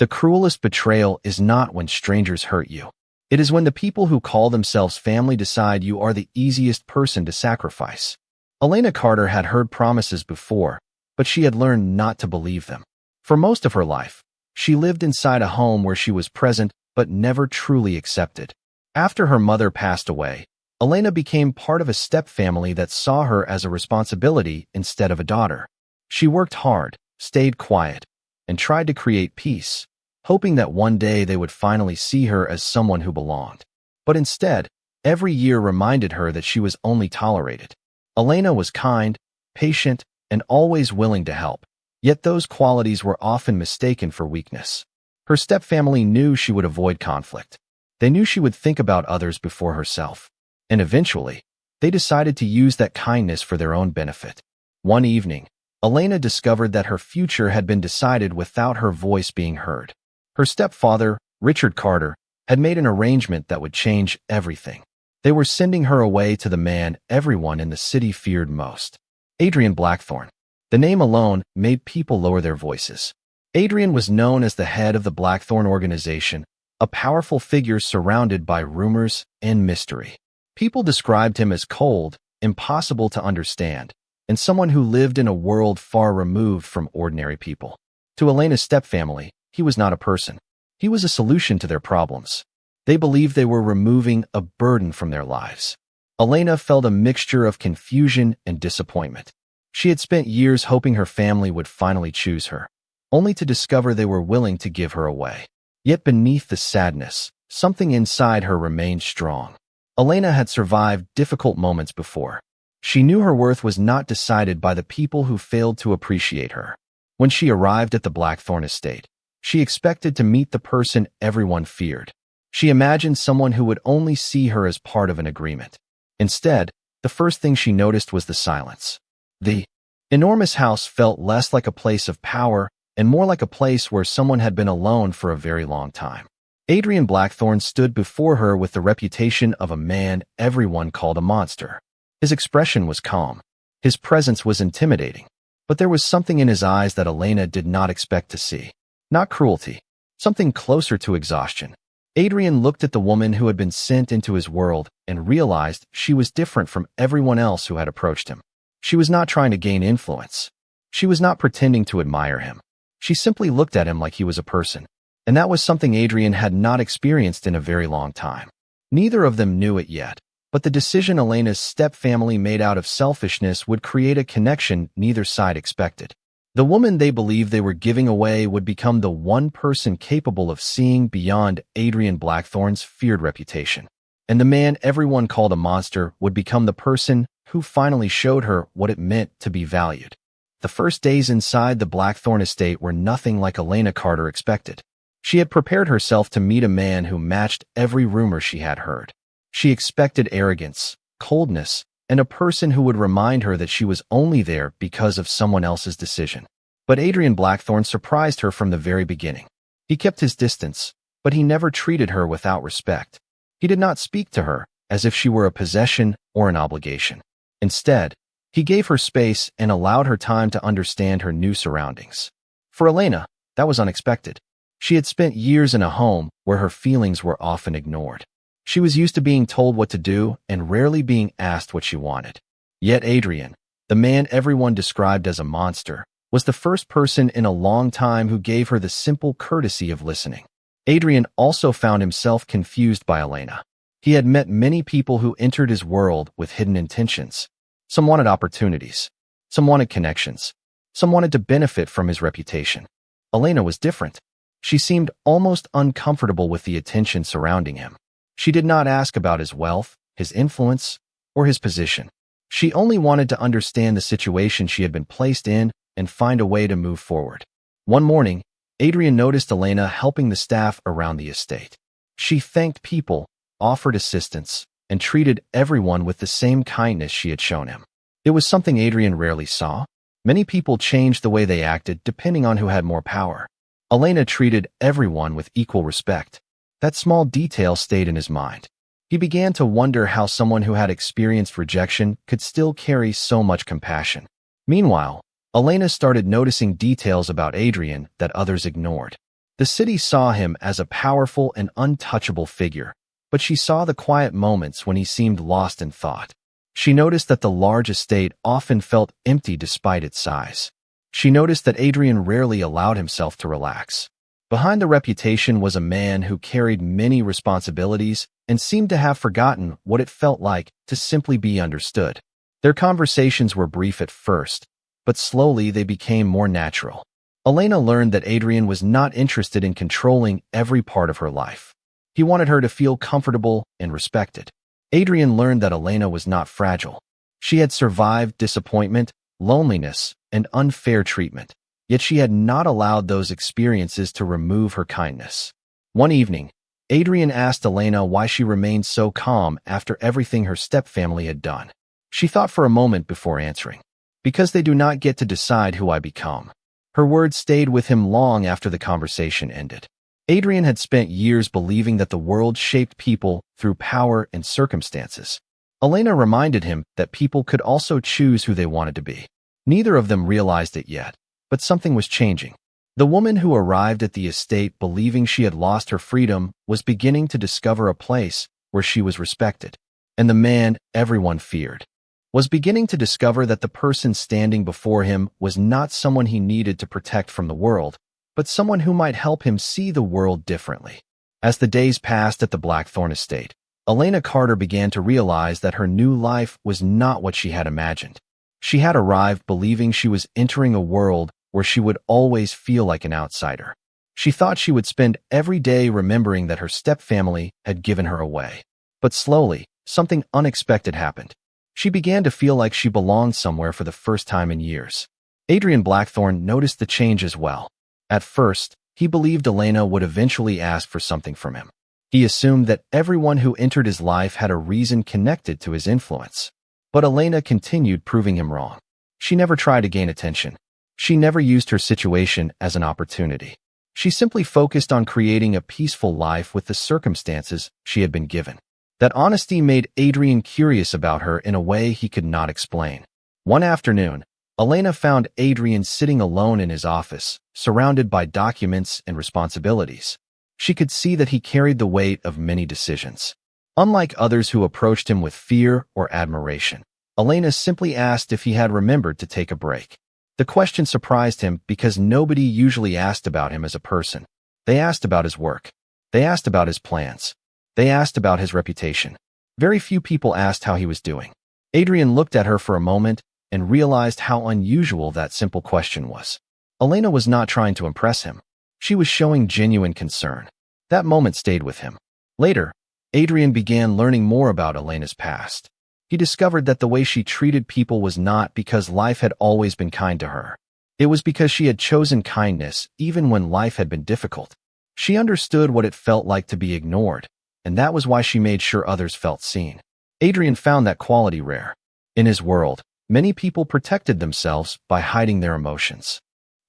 The cruelest betrayal is not when strangers hurt you. It is when the people who call themselves family decide you are the easiest person to sacrifice. Elena Carter had heard promises before, but she had learned not to believe them. For most of her life, she lived inside a home where she was present but never truly accepted. After her mother passed away, Elena became part of a stepfamily that saw her as a responsibility instead of a daughter. She worked hard, stayed quiet, and tried to create peace, hoping that one day they would finally see her as someone who belonged. But instead, every year reminded her that she was only tolerated. Elena was kind, patient, and always willing to help, yet those qualities were often mistaken for weakness. Her stepfamily knew she would avoid conflict. They knew she would think about others before herself. And eventually, they decided to use that kindness for their own benefit. One evening, Elena discovered that her future had been decided without her voice being heard. Her stepfather, Richard Carter, had made an arrangement that would change everything. They were sending her away to the man everyone in the city feared most, Adrian Blackthorne. The name alone made people lower their voices. Adrian was known as the head of the Blackthorne organization, a powerful figure surrounded by rumors and mystery. People described him as cold, impossible to understand, and someone who lived in a world far removed from ordinary people. To Elena's stepfamily, he was not a person. He was a solution to their problems. They believed they were removing a burden from their lives. Elena felt a mixture of confusion and disappointment. She had spent years hoping her family would finally choose her, only to discover they were willing to give her away. Yet beneath the sadness, something inside her remained strong. Elena had survived difficult moments before. She knew her worth was not decided by the people who failed to appreciate her. When she arrived at the Blackthorne estate, she expected to meet the person everyone feared. She imagined someone who would only see her as part of an agreement. Instead, the first thing she noticed was the silence. The enormous house felt less like a place of power and more like a place where someone had been alone for a very long time. Adrian Blackthorne stood before her with the reputation of a man everyone called a monster. His expression was calm. His presence was intimidating. But there was something in his eyes that Elena did not expect to see. Not cruelty, something closer to exhaustion. Adrian looked at the woman who had been sent into his world and realized she was different from everyone else who had approached him. She was not trying to gain influence. She was not pretending to admire him. She simply looked at him like he was a person. And that was something Adrian had not experienced in a very long time. Neither of them knew it yet, but the decision Elena's stepfamily made out of selfishness would create a connection neither side expected. The woman they believed they were giving away would become the one person capable of seeing beyond Adrian Blackthorne's feared reputation. And the man everyone called a monster would become the person who finally showed her what it meant to be valued. The first days inside the Blackthorne estate were nothing like Elena Carter expected. She had prepared herself to meet a man who matched every rumor she had heard. She expected arrogance, coldness, and a person who would remind her that she was only there because of someone else's decision. But Adrian Blackthorne surprised her from the very beginning. He kept his distance, but he never treated her without respect. He did not speak to her as if she were a possession or an obligation. Instead, he gave her space and allowed her time to understand her new surroundings. For Elena, that was unexpected. She had spent years in a home where her feelings were often ignored. She was used to being told what to do and rarely being asked what she wanted. Yet Adrian, the man everyone described as a monster, was the first person in a long time who gave her the simple courtesy of listening. Adrian also found himself confused by Elena. He had met many people who entered his world with hidden intentions. Some wanted opportunities. Some wanted connections. Some wanted to benefit from his reputation. Elena was different. She seemed almost uncomfortable with the attention surrounding him. She did not ask about his wealth, his influence, or his position. She only wanted to understand the situation she had been placed in and find a way to move forward. One morning, Adrian noticed Elena helping the staff around the estate. She thanked people, offered assistance, and treated everyone with the same kindness she had shown him. It was something Adrian rarely saw. Many people changed the way they acted depending on who had more power. Elena treated everyone with equal respect. That small detail stayed in his mind. He began to wonder how someone who had experienced rejection could still carry so much compassion. Meanwhile, Elena started noticing details about Adrian that others ignored. The city saw him as a powerful and untouchable figure, but she saw the quiet moments when he seemed lost in thought. She noticed that the large estate often felt empty despite its size. She noticed that Adrian rarely allowed himself to relax. Behind the reputation was a man who carried many responsibilities and seemed to have forgotten what it felt like to simply be understood. Their conversations were brief at first, but slowly they became more natural. Elena learned that Adrian was not interested in controlling every part of her life. He wanted her to feel comfortable and respected. Adrian learned that Elena was not fragile. She had survived disappointment, loneliness, and unfair treatment, yet she had not allowed those experiences to remove her kindness. One evening, Adrian asked Elena why she remained so calm after everything her stepfamily had done. She thought for a moment before answering. Because they do not get to decide who I become. Her words stayed with him long after the conversation ended. Adrian had spent years believing that the world shaped people through power and circumstances. Elena reminded him that people could also choose who they wanted to be. Neither of them realized it yet, but something was changing. The woman who arrived at the estate believing she had lost her freedom was beginning to discover a place where she was respected. And the man everyone feared was beginning to discover that the person standing before him was not someone he needed to protect from the world, but someone who might help him see the world differently. As the days passed at the Blackthorn estate, Elena Carter began to realize that her new life was not what she had imagined. She had arrived believing she was entering a world where she would always feel like an outsider. She thought she would spend every day remembering that her stepfamily had given her away. But slowly, something unexpected happened. She began to feel like she belonged somewhere for the first time in years. Adrian Blackthorn noticed the change as well. At first, he believed Elena would eventually ask for something from him. He assumed that everyone who entered his life had a reason connected to his influence. But Elena continued proving him wrong. She never tried to gain attention. She never used her situation as an opportunity. She simply focused on creating a peaceful life with the circumstances she had been given. That honesty made Adrian curious about her in a way he could not explain. One afternoon, Elena found Adrian sitting alone in his office, surrounded by documents and responsibilities. She could see that he carried the weight of many decisions. Unlike others who approached him with fear or admiration, Elena simply asked if he had remembered to take a break. The question surprised him because nobody usually asked about him as a person. They asked about his work. They asked about his plans. They asked about his reputation. Very few people asked how he was doing. Adrian looked at her for a moment and realized how unusual that simple question was. Elena was not trying to impress him. She was showing genuine concern. That moment stayed with him. Later, Adrian began learning more about Elena's past. He discovered that the way she treated people was not because life had always been kind to her. It was because she had chosen kindness even when life had been difficult. She understood what it felt like to be ignored, and that was why she made sure others felt seen. Adrian found that quality rare. In his world, many people protected themselves by hiding their emotions.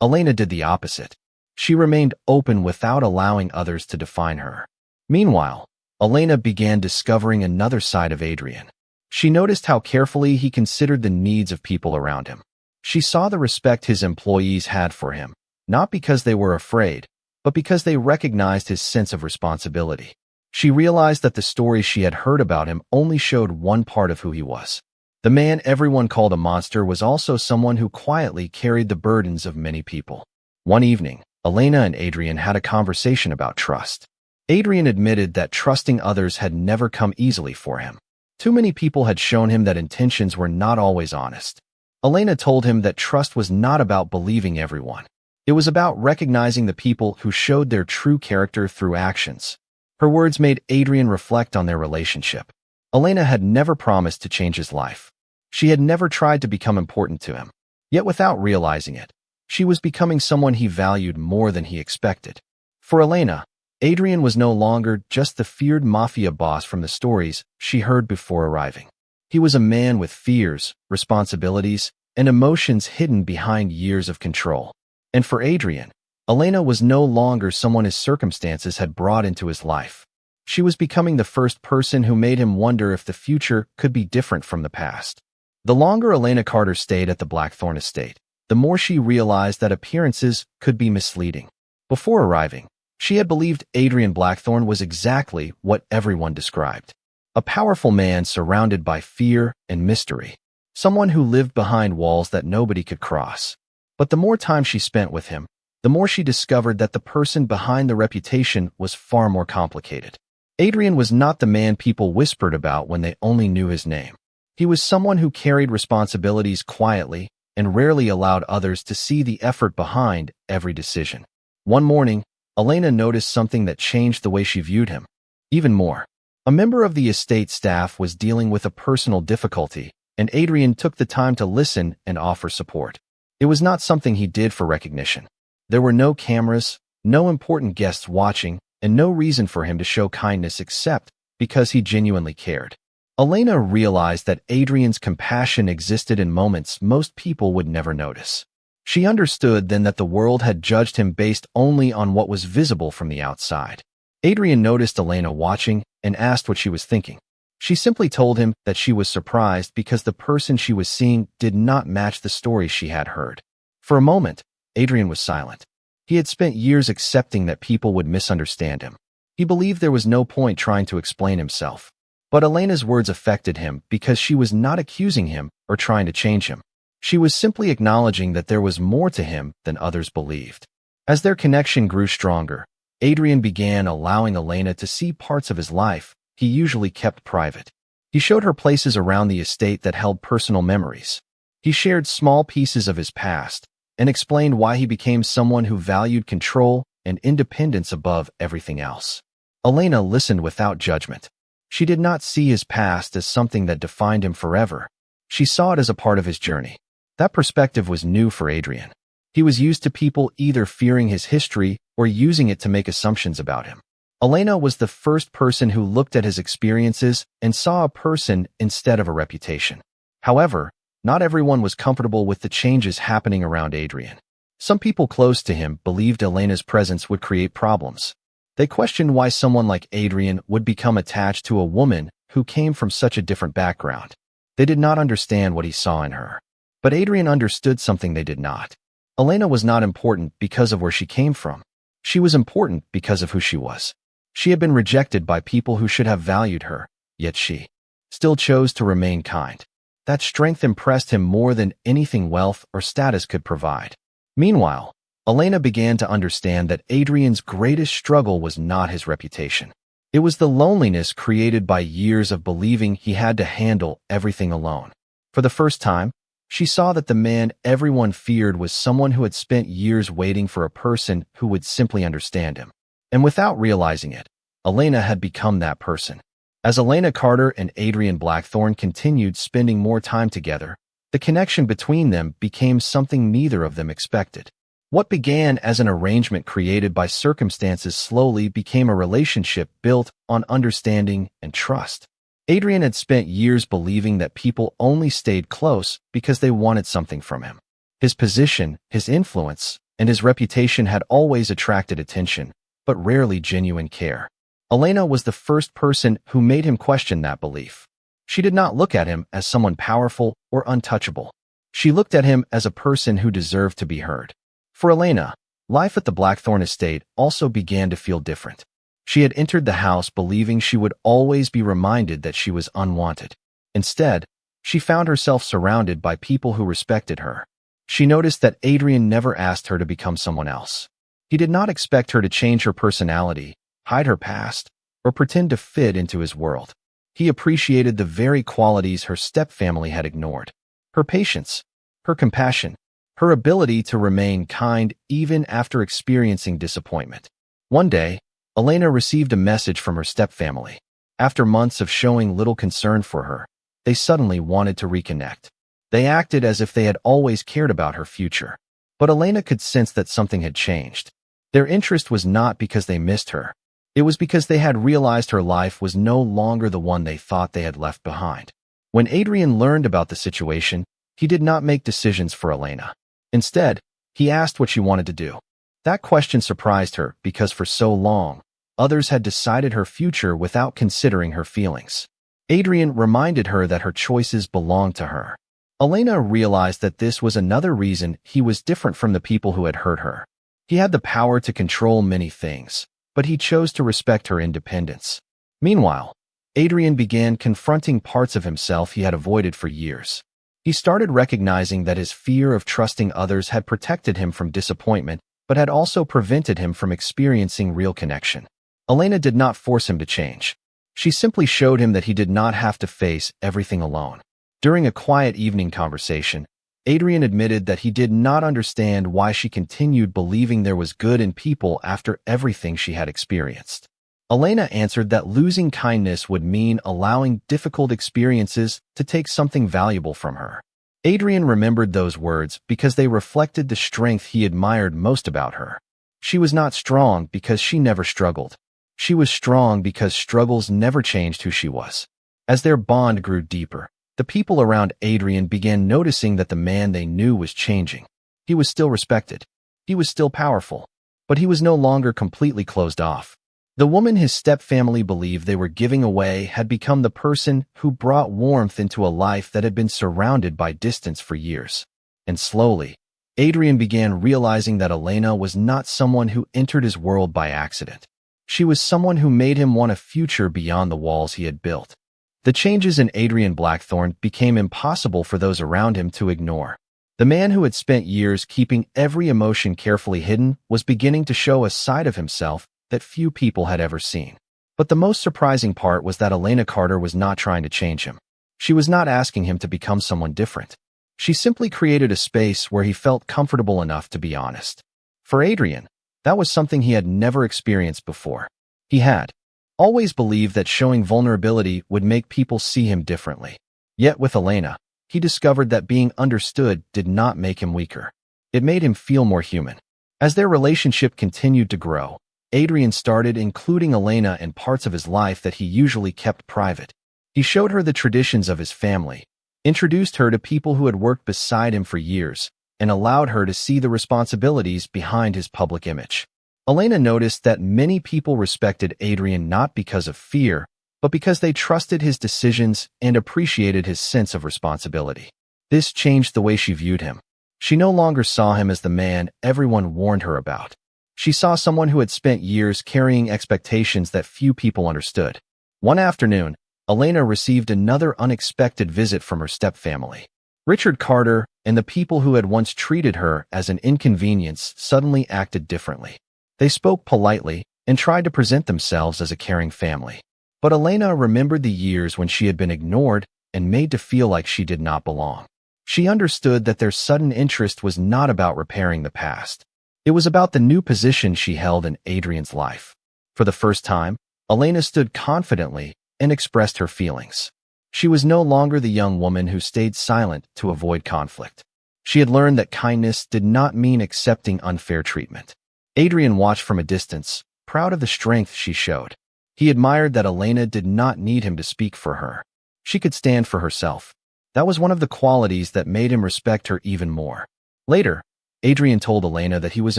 Elena did the opposite. She remained open without allowing others to define her. Meanwhile, Elena began discovering another side of Adrian. She noticed how carefully he considered the needs of people around him. She saw the respect his employees had for him, not because they were afraid, but because they recognized his sense of responsibility. She realized that the stories she had heard about him only showed one part of who he was. The man everyone called a monster was also someone who quietly carried the burdens of many people. One evening, Elena and Adrian had a conversation about trust. Adrian admitted that trusting others had never come easily for him. Too many people had shown him that intentions were not always honest. Elena told him that trust was not about believing everyone. It was about recognizing the people who showed their true character through actions. Her words made Adrian reflect on their relationship. Elena had never promised to change his life. She had never tried to become important to him. Yet without realizing it, she was becoming someone he valued more than he expected. For Elena, Adrian was no longer just the feared mafia boss from the stories she heard before arriving. He was a man with fears, responsibilities, and emotions hidden behind years of control. And for Adrian, Elena was no longer someone his circumstances had brought into his life. She was becoming the first person who made him wonder if the future could be different from the past. The longer Elena Carter stayed at the Blackthorn estate, the more she realized that appearances could be misleading. Before arriving, She had believed Adrian Blackthorne was exactly what everyone described. A powerful man surrounded by fear and mystery. Someone who lived behind walls that nobody could cross. But the more time she spent with him, the more she discovered that the person behind the reputation was far more complicated. Adrian was not the man people whispered about when they only knew his name. He was someone who carried responsibilities quietly and rarely allowed others to see the effort behind every decision. One morning, Elena noticed something that changed the way she viewed him. Even more, a member of the estate staff was dealing with a personal difficulty, and Adrian took the time to listen and offer support. It was not something he did for recognition. There were no cameras, no important guests watching, and no reason for him to show kindness except because he genuinely cared. Elena realized that Adrian's compassion existed in moments most people would never notice. She understood then that the world had judged him based only on what was visible from the outside. Adrian noticed Elena watching and asked what she was thinking. She simply told him that she was surprised because the person she was seeing did not match the story she had heard. For a moment, Adrian was silent. He had spent years accepting that people would misunderstand him. He believed there was no point trying to explain himself. But Elena's words affected him because she was not accusing him or trying to change him. She was simply acknowledging that there was more to him than others believed. As their connection grew stronger, Adrian began allowing Elena to see parts of his life he usually kept private. He showed her places around the estate that held personal memories. He shared small pieces of his past and explained why he became someone who valued control and independence above everything else. Elena listened without judgment. She did not see his past as something that defined him forever. She saw it as a part of his journey. That perspective was new for Adrian. He was used to people either fearing his history or using it to make assumptions about him. Elena was the first person who looked at his experiences and saw a person instead of a reputation. However, not everyone was comfortable with the changes happening around Adrian. Some people close to him believed Elena's presence would create problems. They questioned why someone like Adrian would become attached to a woman who came from such a different background. They did not understand what he saw in her. But Adrian understood something they did not. Elena was not important because of where she came from. She was important because of who she was. She had been rejected by people who should have valued her, yet she still chose to remain kind. That strength impressed him more than anything wealth or status could provide. Meanwhile, Elena began to understand that Adrian's greatest struggle was not his reputation. It was the loneliness created by years of believing he had to handle everything alone. For the first time, she saw that the man everyone feared was someone who had spent years waiting for a person who would simply understand him. And without realizing it, Elena had become that person. As Elena Carter and Adrian Blackthorne continued spending more time together, the connection between them became something neither of them expected. What began as an arrangement created by circumstances slowly became a relationship built on understanding and trust. Adrian had spent years believing that people only stayed close because they wanted something from him. His position, his influence, and his reputation had always attracted attention, but rarely genuine care. Elena was the first person who made him question that belief. She did not look at him as someone powerful or untouchable. She looked at him as a person who deserved to be heard. For Elena, life at the Blackthorne estate also began to feel different. She had entered the house believing she would always be reminded that she was unwanted. Instead, she found herself surrounded by people who respected her. She noticed that Adrian never asked her to become someone else. He did not expect her to change her personality, hide her past, or pretend to fit into his world. He appreciated the very qualities her stepfamily had ignored. Her patience, her compassion, her ability to remain kind even after experiencing disappointment. One day, Elena received a message from her stepfamily. After months of showing little concern for her, they suddenly wanted to reconnect. They acted as if they had always cared about her future. But Elena could sense that something had changed. Their interest was not because they missed her. It was because they had realized her life was no longer the one they thought they had left behind. When Adrian learned about the situation, he did not make decisions for Elena. Instead, he asked what she wanted to do. That question surprised her because for so long, others had decided her future without considering her feelings. Adrian reminded her that her choices belonged to her. Elena realized that this was another reason he was different from the people who had hurt her. He had the power to control many things, but he chose to respect her independence. Meanwhile, Adrian began confronting parts of himself he had avoided for years. He started recognizing that his fear of trusting others had protected him from disappointment, but had also prevented him from experiencing real connection. Elena did not force him to change. She simply showed him that he did not have to face everything alone. During a quiet evening conversation, Adrian admitted that he did not understand why she continued believing there was good in people after everything she had experienced. Elena answered that losing kindness would mean allowing difficult experiences to take something valuable from her. Adrian remembered those words because they reflected the strength he admired most about her. She was not strong because she never struggled. She was strong because struggles never changed who she was. As their bond grew deeper, the people around Adrian began noticing that the man they knew was changing. He was still respected. He was still powerful. But he was no longer completely closed off. The woman his stepfamily believed they were giving away had become the person who brought warmth into a life that had been surrounded by distance for years. And slowly, Adrian began realizing that Elena was not someone who entered his world by accident. She was someone who made him want a future beyond the walls he had built. The changes in Adrian Blackthorne became impossible for those around him to ignore. The man who had spent years keeping every emotion carefully hidden was beginning to show a side of himself that few people had ever seen. But the most surprising part was that Elena Carter was not trying to change him. She was not asking him to become someone different. She simply created a space where he felt comfortable enough to be honest. For Adrian, that was something he had never experienced before. He had always believed that showing vulnerability would make people see him differently. Yet with Elena, he discovered that being understood did not make him weaker. It made him feel more human. As their relationship continued to grow, Adrian started including Elena in parts of his life that he usually kept private. He showed her the traditions of his family, introduced her to people who had worked beside him for years, and allowed her to see the responsibilities behind his public image. Elena noticed that many people respected Adrian not because of fear, but because they trusted his decisions and appreciated his sense of responsibility. This changed the way she viewed him. She no longer saw him as the man everyone warned her about. She saw someone who had spent years carrying expectations that few people understood. One afternoon, Elena received another unexpected visit from her stepfamily. Richard Carter and the people who had once treated her as an inconvenience suddenly acted differently. They spoke politely and tried to present themselves as a caring family. But Elena remembered the years when she had been ignored and made to feel like she did not belong. She understood that their sudden interest was not about repairing the past. It was about the new position she held in Adrian's life. For the first time, Elena stood confidently and expressed her feelings. She was no longer the young woman who stayed silent to avoid conflict. She had learned that kindness did not mean accepting unfair treatment. Adrian watched from a distance, proud of the strength she showed. He admired that Elena did not need him to speak for her. She could stand for herself. That was one of the qualities that made him respect her even more. Later, Adrian told Elena that he was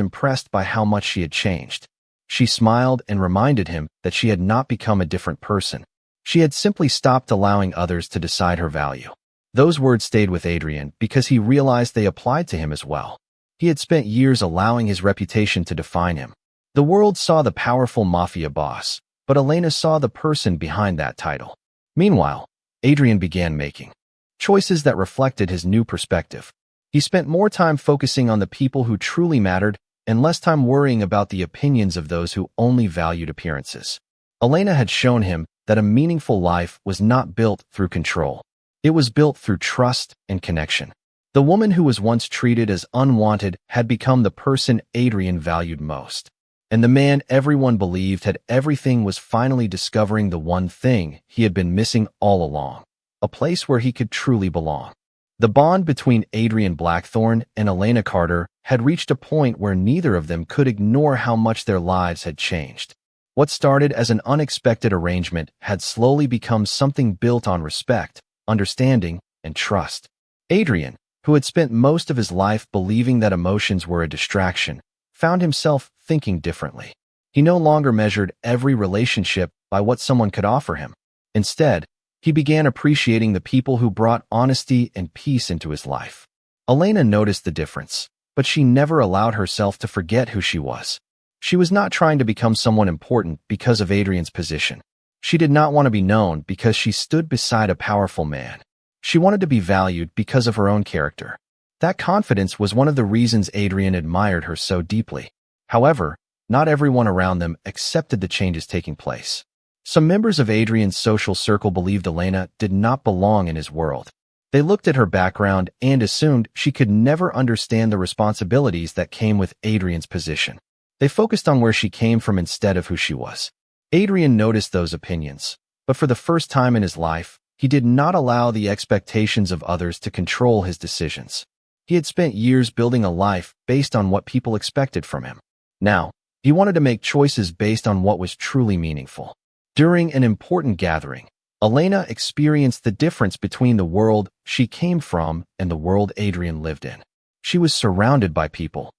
impressed by how much she had changed. She smiled and reminded him that she had not become a different person. She had simply stopped allowing others to decide her value. Those words stayed with Adrian because he realized they applied to him as well. He had spent years allowing his reputation to define him. The world saw the powerful Mafia Boss, but Elena saw the person behind that title. Meanwhile, Adrian began making choices that reflected his new perspective. He spent more time focusing on the people who truly mattered and less time worrying about the opinions of those who only valued appearances. Elena had shown him that a meaningful life was not built through control. It was built through trust and connection. The woman who was once treated as unwanted had become the person Adrian valued most. And the man everyone believed had everything was finally discovering the one thing he had been missing all along, a place where he could truly belong. The bond between Adrian Blackthorne and Elena Carter had reached a point where neither of them could ignore how much their lives had changed. What started as an unexpected arrangement had slowly become something built on respect, understanding, and trust. Adrian, who had spent most of his life believing that emotions were a distraction, found himself thinking differently. He no longer measured every relationship by what someone could offer him. Instead, he began appreciating the people who brought honesty and peace into his life. Elena noticed the difference, but she never allowed herself to forget who she was. She was not trying to become someone important because of Adrian's position. She did not want to be known because she stood beside a powerful man. She wanted to be valued because of her own character. That confidence was one of the reasons Adrian admired her so deeply. However, not everyone around them accepted the changes taking place. Some members of Adrian's social circle believed Elena did not belong in his world. They looked at her background and assumed she could never understand the responsibilities that came with Adrian's position. They focused on where she came from instead of who she was. Adrian noticed those opinions, but for the first time in his life, he did not allow the expectations of others to control his decisions. He had spent years building a life based on what people expected from him. Now, he wanted to make choices based on what was truly meaningful. During an important gathering, Elena experienced the difference between the world she came from and the world Adrian lived in. She was surrounded by people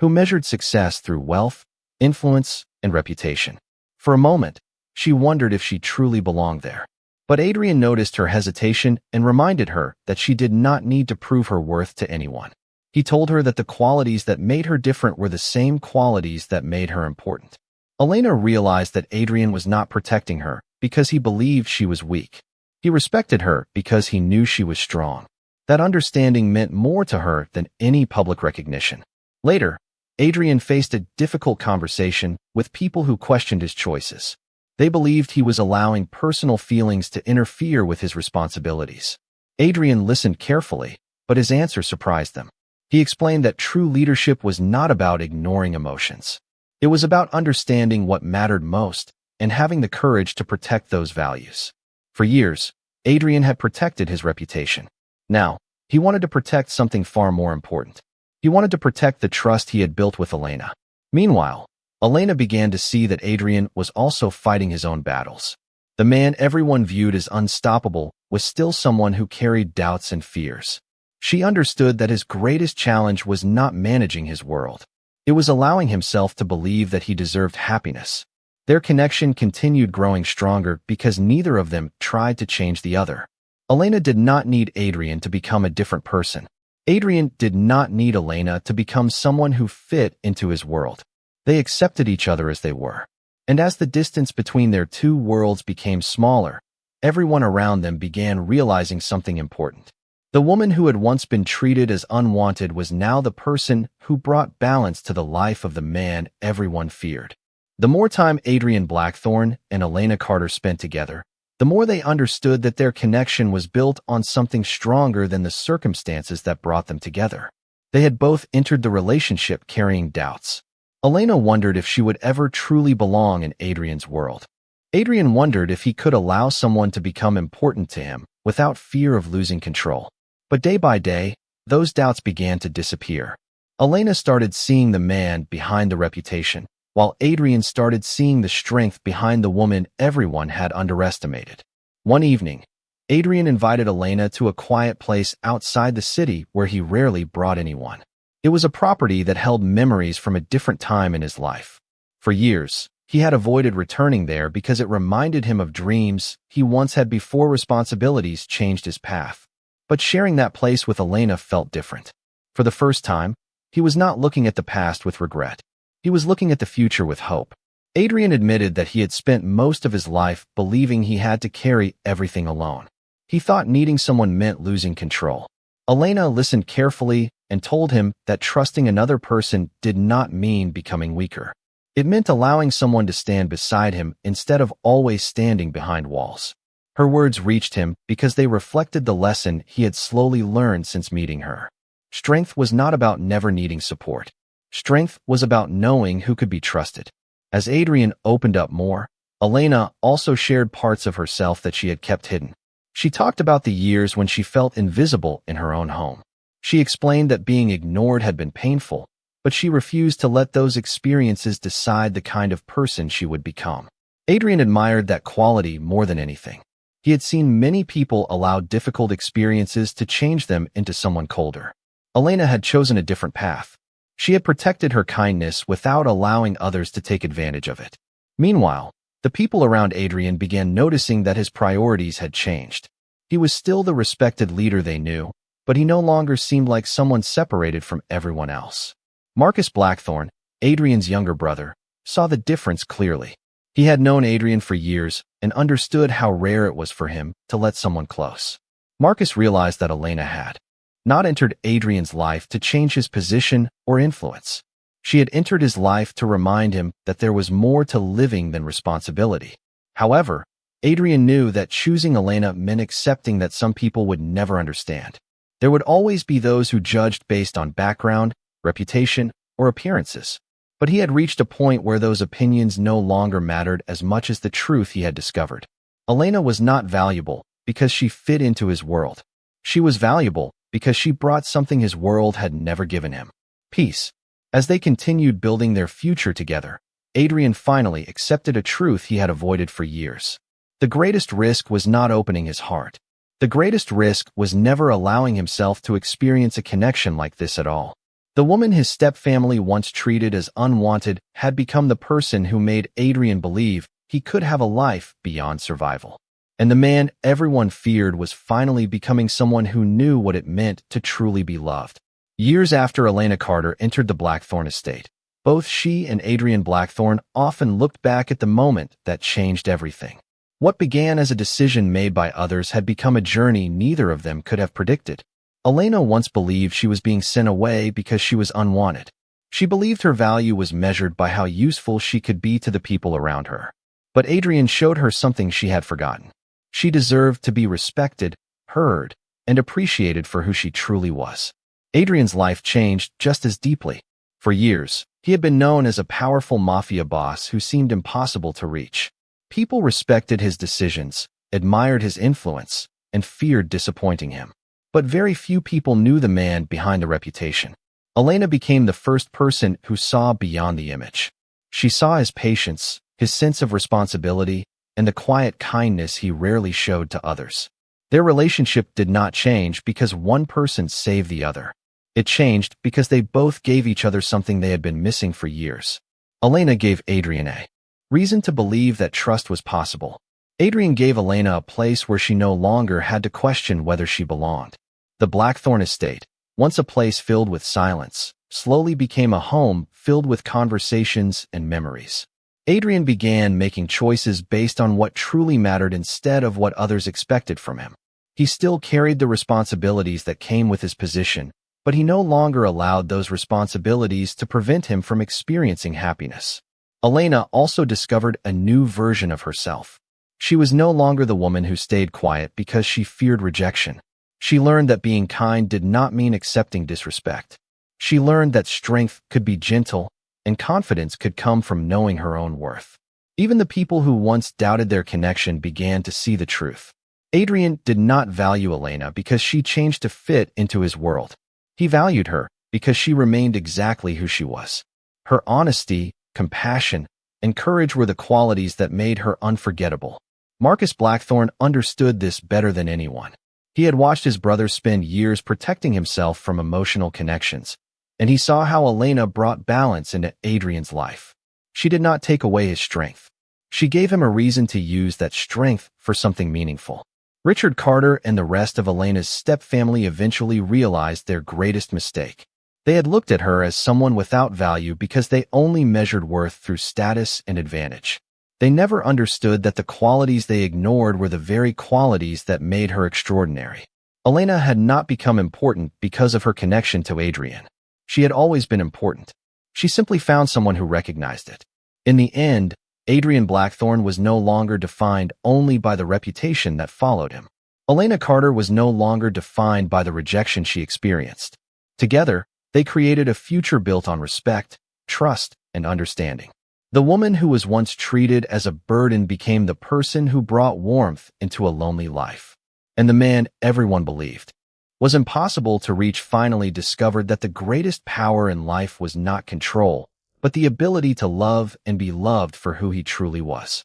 who measured success through wealth, influence, and reputation. For a moment, she wondered if she truly belonged there. But Adrian noticed her hesitation and reminded her that she did not need to prove her worth to anyone. He told her that the qualities that made her different were the same qualities that made her important. Elena realized that Adrian was not protecting her because he believed she was weak. He respected her because he knew she was strong. That understanding meant more to her than any public recognition. Later, Adrian faced a difficult conversation with people who questioned his choices. They believed he was allowing personal feelings to interfere with his responsibilities. Adrian listened carefully, but his answer surprised them. He explained that true leadership was not about ignoring emotions. It was about understanding what mattered most and having the courage to protect those values. For years, Adrian had protected his reputation. Now, he wanted to protect something far more important. He wanted to protect the trust he had built with Elena. Meanwhile, Elena began to see that Adrian was also fighting his own battles. The man everyone viewed as unstoppable was still someone who carried doubts and fears. She understood that his greatest challenge was not managing his world. It was allowing himself to believe that he deserved happiness. Their connection continued growing stronger because neither of them tried to change the other. Elena did not need Adrian to become a different person. Adrian did not need Elena to become someone who fit into his world. They accepted each other as they were. And as the distance between their two worlds became smaller, everyone around them began realizing something important. The woman who had once been treated as unwanted was now the person who brought balance to the life of the man everyone feared. The more time Adrian Blackthorne and Elena Carter spent together, the more they understood that their connection was built on something stronger than the circumstances that brought them together. They had both entered the relationship carrying doubts. Elena wondered if she would ever truly belong in Adrian's world. Adrian wondered if he could allow someone to become important to him without fear of losing control. But day by day, those doubts began to disappear. Elena started seeing the man behind the reputation, while Adrian started seeing the strength behind the woman everyone had underestimated. One evening, Adrian invited Elena to a quiet place outside the city where he rarely brought anyone. It was a property that held memories from a different time in his life. For years, he had avoided returning there because it reminded him of dreams he once had before responsibilities changed his path. But sharing that place with Elena felt different. For the first time, he was not looking at the past with regret. He was looking at the future with hope. Adrian admitted that he had spent most of his life believing he had to carry everything alone. He thought needing someone meant losing control. Elena listened carefully and told him that trusting another person did not mean becoming weaker. It meant allowing someone to stand beside him instead of always standing behind walls. Her words reached him because they reflected the lesson he had slowly learned since meeting her. Strength was not about never needing support. Strength was about knowing who could be trusted. As Adrian opened up more, Elena also shared parts of herself that she had kept hidden. She talked about the years when she felt invisible in her own home. She explained that being ignored had been painful, but she refused to let those experiences decide the kind of person she would become. Adrian admired that quality more than anything. He had seen many people allow difficult experiences to change them into someone colder. Elena had chosen a different path. She had protected her kindness without allowing others to take advantage of it. Meanwhile, the people around Adrian began noticing that his priorities had changed. He was still the respected leader they knew, but he no longer seemed like someone separated from everyone else. Marcus Blackthorne, Adrian's younger brother, saw the difference clearly. He had known Adrian for years and understood how rare it was for him to let someone close. Marcus realized that Elena had not entered Adrian's life to change his position or influence. She had entered his life to remind him that there was more to living than responsibility. However, Adrian knew that choosing Elena meant accepting that some people would never understand. There would always be those who judged based on background, reputation, or appearances. But he had reached a point where those opinions no longer mattered as much as the truth he had discovered. Elena was not valuable because she fit into his world. She was valuable because she brought something his world had never given him: peace. As they continued building their future together, Adrian finally accepted a truth he had avoided for years. The greatest risk was not opening his heart. The greatest risk was never allowing himself to experience a connection like this at all. The woman his stepfamily once treated as unwanted had become the person who made Adrian believe he could have a life beyond survival. And the man everyone feared was finally becoming someone who knew what it meant to truly be loved. Years after Elena Carter entered the Blackthorn estate, both she and Adrian Blackthorn often looked back at the moment that changed everything. What began as a decision made by others had become a journey neither of them could have predicted. Elena once believed she was being sent away because she was unwanted. She believed her value was measured by how useful she could be to the people around her. But Adrian showed her something she had forgotten. She deserved to be respected, heard, and appreciated for who she truly was. Adrian's life changed just as deeply. For years, he had been known as a powerful mafia boss who seemed impossible to reach. People respected his decisions, admired his influence, and feared disappointing him. But very few people knew the man behind the reputation. Elena became the first person who saw beyond the image. She saw his patience, his sense of responsibility, and the quiet kindness he rarely showed to others. Their relationship did not change because one person saved the other. It changed because they both gave each other something they had been missing for years. Elena gave Adrian a reason to believe that trust was possible. Adrian gave Elena a place where she no longer had to question whether she belonged. The Blackthorn estate, once a place filled with silence, slowly became a home filled with conversations and memories. Adrian began making choices based on what truly mattered instead of what others expected from him. He still carried the responsibilities that came with his position, but he no longer allowed those responsibilities to prevent him from experiencing happiness. Elena also discovered a new version of herself. She was no longer the woman who stayed quiet because she feared rejection. She learned that being kind did not mean accepting disrespect. She learned that strength could be gentle, and confidence could come from knowing her own worth. Even the people who once doubted their connection began to see the truth. Adrian did not value Elena because she changed to fit into his world. He valued her because she remained exactly who she was. Her honesty, compassion, and courage were the qualities that made her unforgettable. Marcus Blackthorn understood this better than anyone. He had watched his brother spend years protecting himself from emotional connections, and he saw how Elena brought balance into Adrian's life. She did not take away his strength. She gave him a reason to use that strength for something meaningful. Richard Carter and the rest of Elena's stepfamily eventually realized their greatest mistake. They had looked at her as someone without value because they only measured worth through status and advantage. They never understood that the qualities they ignored were the very qualities that made her extraordinary. Elena had not become important because of her connection to Adrian. She had always been important. She simply found someone who recognized it. In the end, Adrian Blackthorn was no longer defined only by the reputation that followed him. Elena Carter was no longer defined by the rejection she experienced. Together, they created a future built on respect, trust, and understanding. The woman who was once treated as a burden became the person who brought warmth into a lonely life. And the man everyone believed was impossible to reach finally discovered that the greatest power in life was not control, but the ability to love and be loved for who he truly was.